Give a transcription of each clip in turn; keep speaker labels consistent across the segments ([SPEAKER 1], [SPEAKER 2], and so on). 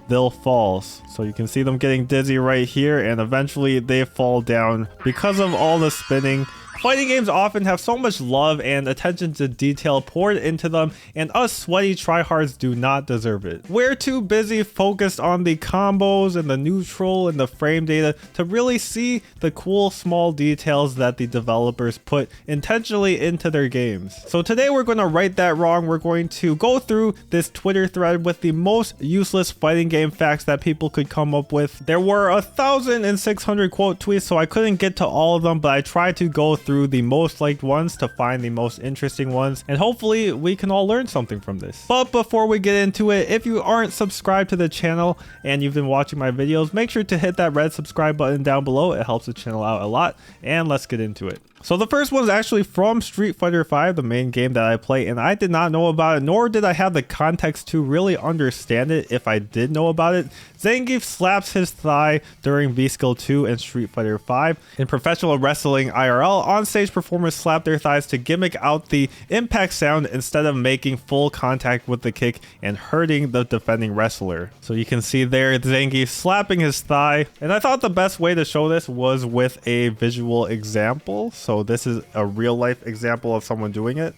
[SPEAKER 1] they'll fall. So you can see them getting dizzy right here, and eventually they fall down because of all the spinning. Fighting games often have so much love and attention to detail poured into them, and us sweaty tryhards do not deserve it. We're too busy focused on the combos and the neutral and the frame data to really see the cool small details that the developers put intentionally into their games. So today we're going to right that wrong. We're going to go through this Twitter thread with the most useless fighting game facts that people could come up with. There were 1,600 quote tweets, so I couldn't get to all of them, but I tried to go through the most liked ones to find the most interesting ones, and hopefully we can all learn something from this. But before we get into it, if you aren't subscribed to the channel and you've been watching my videos, make sure to hit that red subscribe button down below. It helps the channel out a lot, and let's get into it. So the first one is actually from Street Fighter V, the main game that I play, and I did not know about it, nor did I have the context to really understand it if I did know about it. Zangief slaps his thigh during V-Skill 2 and Street Fighter V. In professional wrestling IRL, on-stage performers slap their thighs to gimmick out the impact sound instead of making full contact with the kick and hurting the defending wrestler. So you can see there Zangief slapping his thigh, and I thought the best way to show this was with a visual example. So this is a real life example of someone doing it.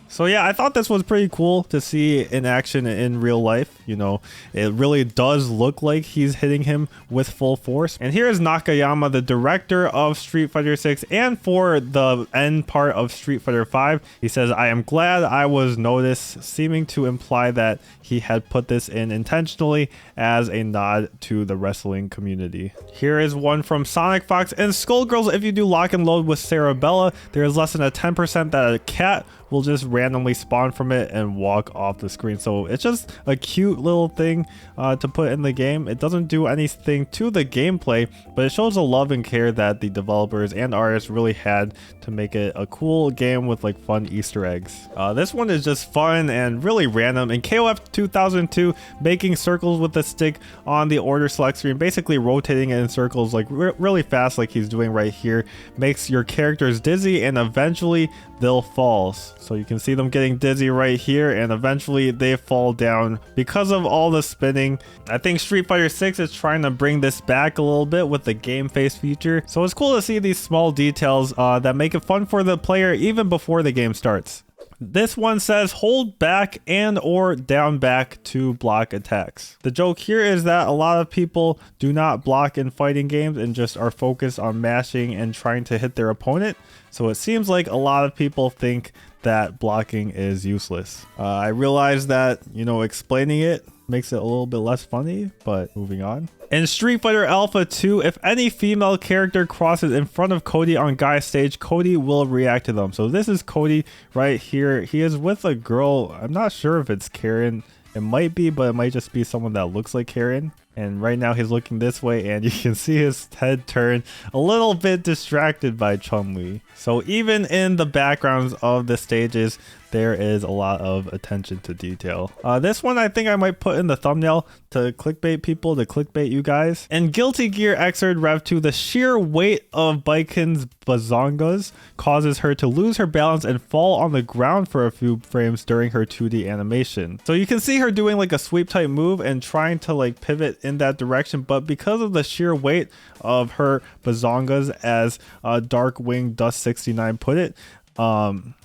[SPEAKER 1] So yeah, I thought this was pretty cool to see in action in real life. You know, it really does look like he's hitting him with full force. And here is Nakayama, the director of Street Fighter 6 and for the end part of Street Fighter 5. He says, "I am glad I was noticed," seeming to imply that he had put this in intentionally as a nod to the wrestling community. Here is one from Sonic Fox and Skullgirls. If you do lock and load with Sarabella, there is less than a 10% that a cat will just randomly spawn from it and walk off the screen. So it's just a cute little thing to put in the game. It doesn't do anything to the gameplay, but it shows the love and care that the developers and artists really had to make it a cool game with like fun Easter eggs. This one is just fun and really random. In KOF 2002, making circles with the stick on the order select screen, basically rotating it in circles like really fast like he's doing right here, makes your characters dizzy and eventually they'll fall. So you can see them getting dizzy right here, and eventually they fall down because of all the spinning. I think Street Fighter 6 is trying to bring this back a little bit with the game face feature. So it's cool to see these small details that make it fun for the player even before the game starts. This one says hold back and or down back to block attacks. The joke here is that a lot of people do not block in fighting games and just are focused on mashing and trying to hit their opponent. So it seems like a lot of people think that blocking is useless. I realize that, you know, explaining it makes it a little bit less funny, but moving on. In Street Fighter Alpha 2, if any female character crosses in front of Cody on Guy's stage, Cody will react to them. So this is Cody right here. He is with a girl. I'm not sure if it's Karen. It might be, but it might just be someone that looks like Karen. And right now he's looking this way, and you can see his head turn a little bit distracted by Chun-Li. So even in the backgrounds of the stages, there is a lot of attention to detail. This one I think I might put in the thumbnail to clickbait people, to clickbait you guys. In Guilty Gear Xrd Rev 2, the sheer weight of Baiken's bazongas causes her to lose her balance and fall on the ground for a few frames during her 2D animation. So you can see her doing like a sweep type move and trying to like pivot in that direction, but because of the sheer weight of her bazongas, as Darkwing Dust 69 put it,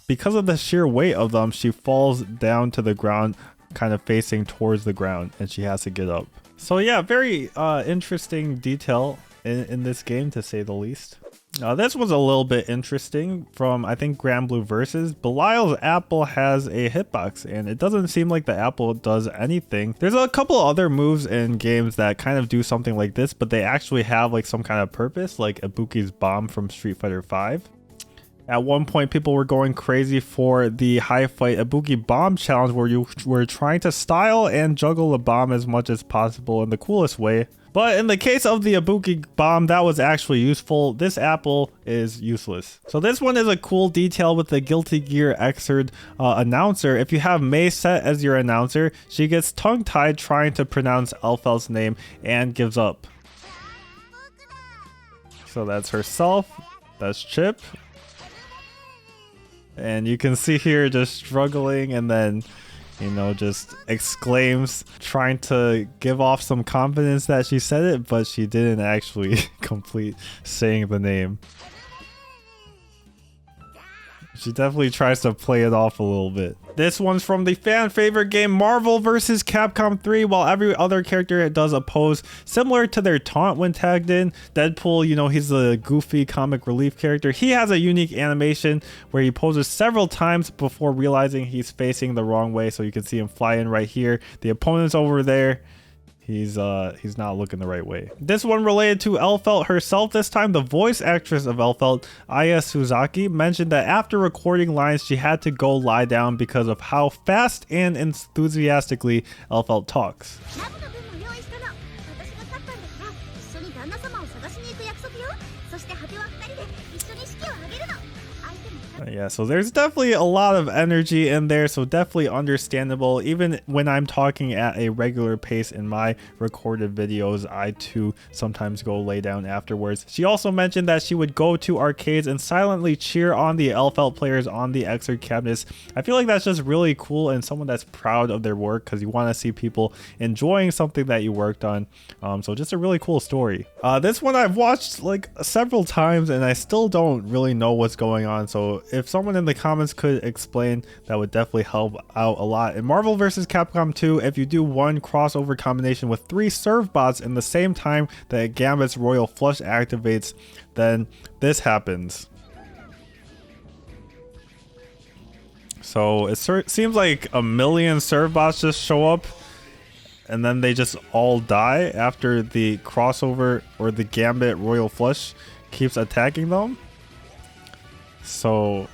[SPEAKER 1] because of the sheer weight of them, she falls down to the ground, kind of facing towards the ground, and she has to get up. So yeah, very interesting detail in this game, to say the least. This was a little bit interesting from, I think, Grand Blue Versus. Belial's apple has a hitbox, and it doesn't seem like the apple does anything. There's a couple other moves in games that kind of do something like this, but they actually have like some kind of purpose, like Ibuki's bomb from Street Fighter V. At one point, people were going crazy for the High Fight Ibuki Bomb Challenge, where you were trying to style and juggle the bomb as much as possible in the coolest way. But in the case of the Ibuki Bomb, that was actually useful. This apple is useless. So this one is a cool detail with the Guilty Gear Xrd announcer. If you have Mei set as your announcer, she gets tongue-tied trying to pronounce Elfel's name and gives up. So that's herself. That's Chip. And you can see here just struggling, and then you know, just exclaims, trying to give off some confidence that she said it, but she didn't actually complete saying the name. She definitely tries to play it off a little bit. This one's from the fan favorite game Marvel vs. Capcom 3. While every other character does a pose similar to their taunt when tagged in, Deadpool, you know, he's a goofy comic relief character. He has a unique animation where he poses several times before realizing he's facing the wrong way. So you can see him fly in right here. The opponent's over there. He's not looking the right way. This one related to Elphelt herself this time. The voice actress of Elphelt, Aya Suzaki, mentioned that after recording lines, she had to go lie down because of how fast and enthusiastically Elphelt talks. Yeah, so there's definitely a lot of energy in there, so definitely understandable. Even when I'm talking at a regular pace in my recorded videos, I too sometimes go lay down afterwards. She also mentioned that she would go to arcades and silently cheer on the Elphelt players on the Exert cabinets. I feel like that's just really cool and someone that's proud of their work, because you want to see people enjoying something that you worked on. So just a really cool story. This one I've watched like several times and I still don't really know what's going on, so if someone in the comments could explain, that would definitely help out a lot. In Marvel vs. Capcom 2, if you do one crossover combination with 3 serve bots in the same time that Gambit's Royal Flush activates, then this happens. So it seems like a million serve bots just show up and then they just all die after the crossover or the Gambit Royal Flush keeps attacking them. So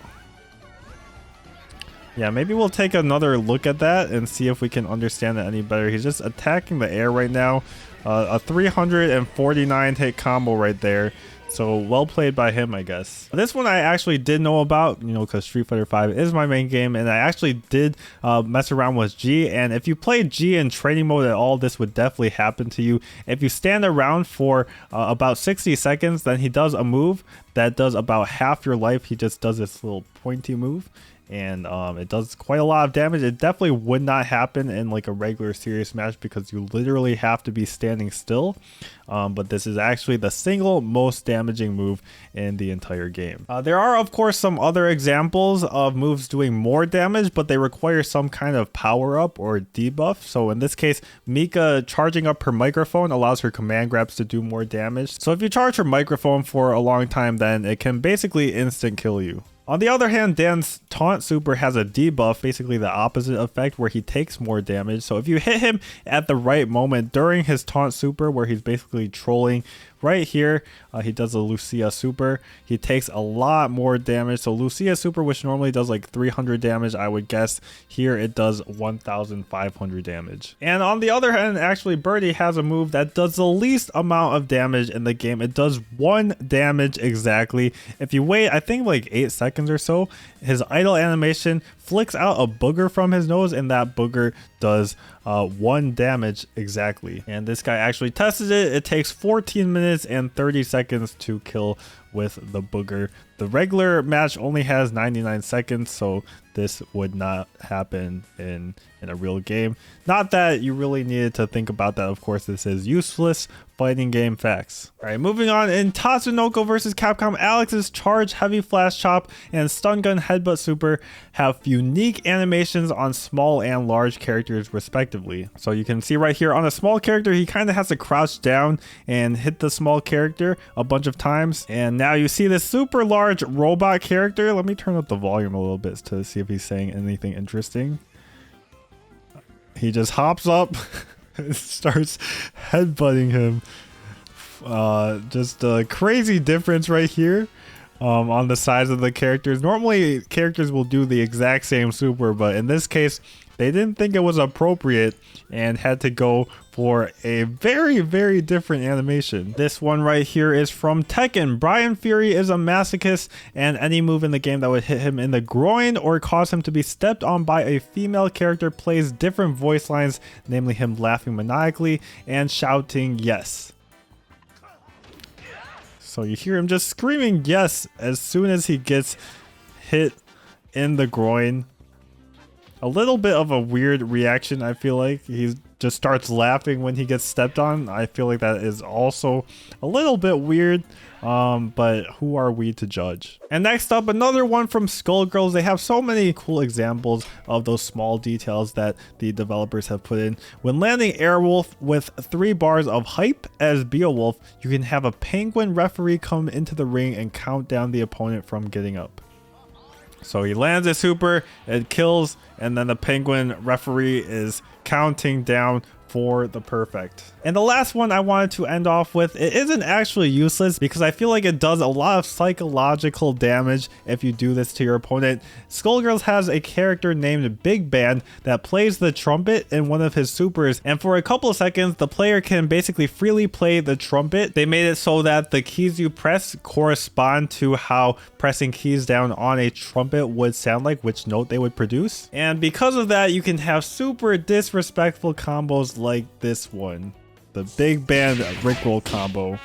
[SPEAKER 1] yeah, maybe we'll take another look at that and see if we can understand it any better. He's just attacking the air right now. A 349 hit combo right there. So well played by him, I guess. This one I actually did know about, you know, because Street Fighter V is my main game, and I actually did mess around with G. And if you play G in training mode at all, this would definitely happen to you. If you stand around for about 60 seconds, then he does a move that does about half your life. He just does this little pointy move, and it does quite a lot of damage. It definitely would not happen in like a regular serious match because you literally have to be standing still, but this is actually the single most damaging move in the entire game. There are of course some other examples of moves doing more damage, but they require some kind of power up or debuff. So in this case, Mika charging up her microphone allows her command grabs to do more damage. So if you charge her microphone for a long time, then it can basically instant kill you. On the other hand, Dan's taunt super has a debuff, basically the opposite effect, where he takes more damage. So if you hit him at the right moment during his taunt super, where he's basically trolling right here, he does a Lucia super, he takes a lot more damage. So Lucia super, which normally does like 300 damage, I would guess here it does 1500 damage. And on the other hand, actually Birdie has a move that does the least amount of damage in the game. It does 1 damage exactly. If you wait, I think like 8 seconds or so, his idle animation flicks out a booger from his nose, and that booger does 1 damage exactly. And this guy actually tested it. It takes 14 minutes and 30 seconds to kill with the booger. The regular match only has 99 seconds, so this would not happen in a real game. Not that you really needed to think about that. Of course, this is useless fighting game facts. All right, moving on. In Tatsunoko vs. Capcom, Alex's charge, heavy flash chop, and stun gun headbutt super have unique animations on small and large characters respectively. So you can see right here on a small character, he kind of has to crouch down and hit the small character a bunch of times. And now you see this super large robot character. Let me turn up the volume a little bit to see if he's saying anything interesting. He just hops up and starts headbutting him. Just a crazy difference right here on the size of the characters. Normally characters will do the exact same super, but in this case they didn't think it was appropriate and had to go for a very, very different animation. This one right here is from Tekken. Brian Fury is a masochist, and any move in the game that would hit him in the groin or cause him to be stepped on by a female character plays different voice lines, namely him laughing maniacally and shouting yes. So you hear him just screaming yes as soon as he gets hit in the groin. a little bit of a weird reaction. I feel like he just starts laughing when he gets stepped on. I feel like that is also a little bit weird. But who are we to judge? And next up, another one from Skullgirls. They have so many cool examples of those small details that the developers have put in. When landing Airwolf with 3 bars of hype as Beowulf, you can have a penguin referee come into the ring and count down the opponent from getting up. So he lands a super, it kills, and then the penguin referee is counting down for the perfect. And the last one I wanted to end off with, it isn't actually useless because I feel like it does a lot of psychological damage if you do this to your opponent. Skullgirls has a character named Big Band that plays the trumpet in one of his supers, and for a couple of seconds the player can basically freely play the trumpet. They made it so that the keys you press correspond to how pressing keys down on a trumpet would sound like, which note they would produce. And because of that, you can have super disrespectful combos like this one. The Big Band Rickroll combo.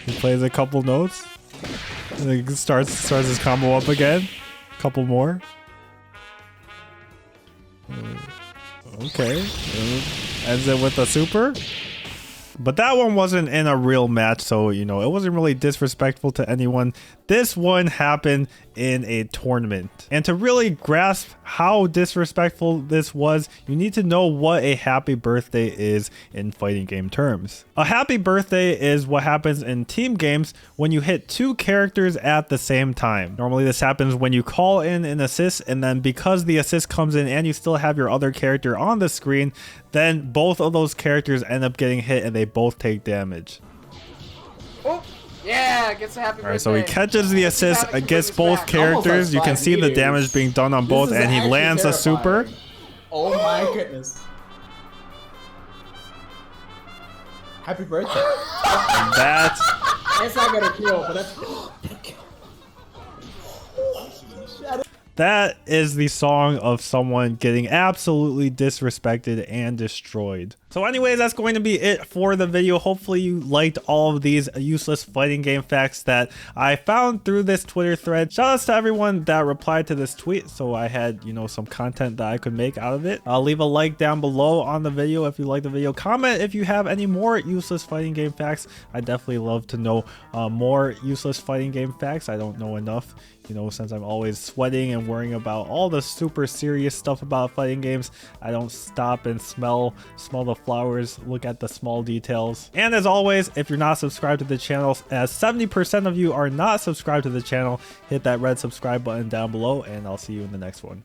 [SPEAKER 1] He plays a couple notes, and then he starts his combo up again. Couple more. Okay. Ends it with a super. But that one wasn't in a real match, so, you know, it wasn't really disrespectful to anyone. This one happened in a tournament. And to really grasp how disrespectful this was, you need to know what a happy birthday is in fighting game terms. A happy birthday is what happens in team games when you hit 2 characters at the same time. Normally this happens when you call in an assist, and then because the assist comes in and you still have your other character on the screen, then both of those characters end up getting hit and they both take damage.
[SPEAKER 2] Oh, yeah, gets a happy birthday.
[SPEAKER 1] Alright, so he catches the assist against both characters. You can see the damage being done on both, and he lands a super.
[SPEAKER 3] Oh my goodness. Happy birthday.
[SPEAKER 1] That's
[SPEAKER 3] not gonna kill, but that's...
[SPEAKER 1] That is the song of someone getting absolutely disrespected and destroyed. So anyways, that's going to be it for the video. Hopefully you liked all of these useless fighting game facts that I found through this Twitter thread. Shout outs to everyone that replied to this tweet, so I had, you know, some content that I could make out of it. I'll leave a like down below on the video if you like the video. Comment if you have any more useless fighting game facts. I definitely love to know more useless fighting game facts. I don't know enough, you know, since I'm always sweating and worrying about all the super serious stuff about fighting games. I don't stop and smell the flowers, look at the small details. And as always, if you're not subscribed to the channel, as 70% of you are not subscribed to the channel, hit that red subscribe button down below, and I'll see you in the next one.